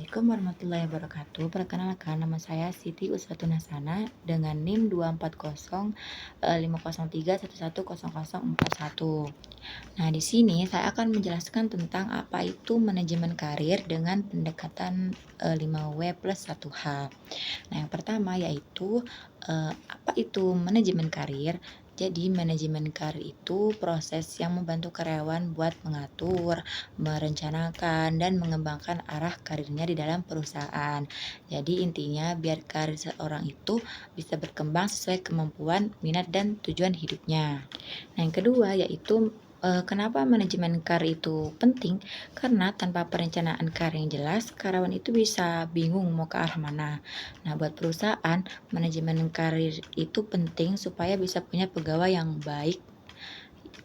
Assalamualaikum warahmatullahi wabarakatuh. Perkenalkan, nama saya Siti Uswatun Hasanah dengan NIM 2405003110041. Nah, di sini saya akan menjelaskan tentang apa itu manajemen karir dengan pendekatan 5W plus 1H. Nah, yang pertama yaitu apa itu manajemen karir? Jadi, manajemen karir itu proses yang membantu karyawan buat mengatur, merencanakan, dan mengembangkan arah karirnya di dalam perusahaan. Jadi, intinya biar karir seorang itu bisa berkembang sesuai kemampuan, minat, dan tujuan hidupnya. Nah, yang kedua yaitu kenapa manajemen karir itu penting? Karena tanpa perencanaan karir yang jelas, karyawan itu bisa bingung mau ke arah mana. Nah, buat perusahaan, manajemen karir itu penting supaya bisa punya pegawai yang baik,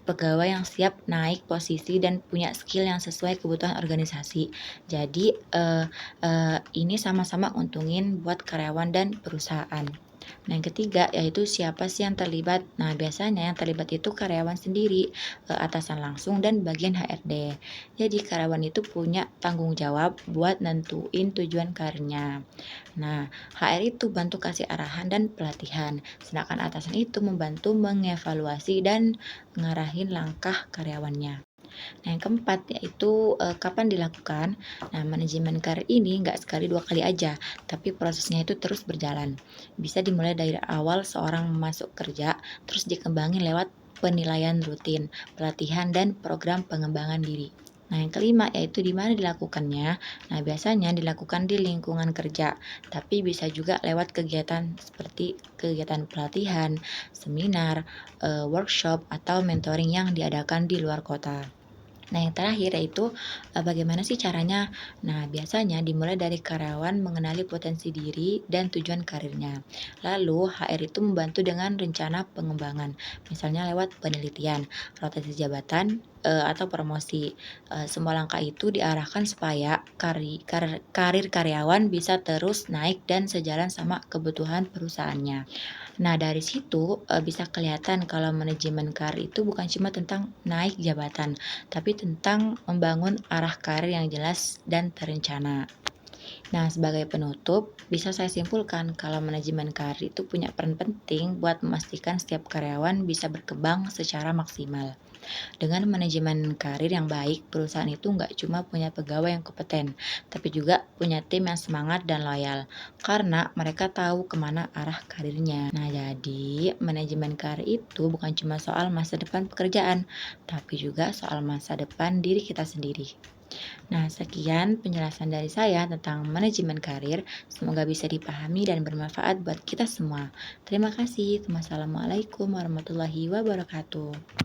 pegawai yang siap naik posisi dan punya skill yang sesuai kebutuhan organisasi. Jadi, ini sama-sama untungin buat karyawan dan perusahaan. Nah, yang ketiga yaitu siapa sih yang terlibat? Nah, biasanya yang terlibat itu karyawan sendiri, atasan langsung dan bagian HRD. Jadi karyawan itu punya tanggung jawab buat nentuin tujuan karirnya. Nah, HR itu bantu kasih arahan dan pelatihan, sedangkan atasan itu membantu mengevaluasi dan ngarahin langkah karyawannya. Nah, yang keempat yaitu, kapan dilakukan? Nah, manajemen karir ini nggak sekali 2 kali aja, tapi prosesnya itu terus berjalan. Bisa dimulai dari awal seorang masuk kerja, terus dikembangin lewat penilaian rutin, pelatihan, dan program pengembangan diri. Nah, yang kelima yaitu di mana dilakukannya. Nah, biasanya dilakukan di lingkungan kerja, tapi bisa juga lewat kegiatan seperti kegiatan pelatihan, seminar, workshop, atau mentoring yang diadakan di luar kota. Nah, yang terakhir yaitu, bagaimana sih caranya? Nah, biasanya dimulai dari karyawan mengenali potensi diri dan tujuan karirnya. Lalu, HR itu membantu dengan rencana pengembangan, misalnya lewat penelitian, rotasi jabatan, atau promosi. Semua langkah itu diarahkan supaya karir karyawan bisa terus naik dan sejalan sama kebutuhan perusahaannya. Nah, dari situ, bisa kelihatan kalau manajemen karir itu bukan cuma tentang naik jabatan, tapi tentang membangun arah karir yang jelas dan terencana. Nah, sebagai penutup, bisa saya simpulkan kalau manajemen karir itu punya peran penting buat memastikan setiap karyawan bisa berkembang secara maksimal. Dengan manajemen karir yang baik, perusahaan itu nggak cuma punya pegawai yang kompeten, tapi juga punya tim yang semangat dan loyal, karena mereka tahu kemana arah karirnya. Nah, jadi manajemen karir itu bukan cuma soal masa depan pekerjaan, tapi juga soal masa depan diri kita sendiri. Nah, sekian penjelasan dari saya tentang manajemen karir. Semoga bisa dipahami dan bermanfaat buat kita semua. Terima kasih. Wassalamualaikum warahmatullahi wabarakatuh.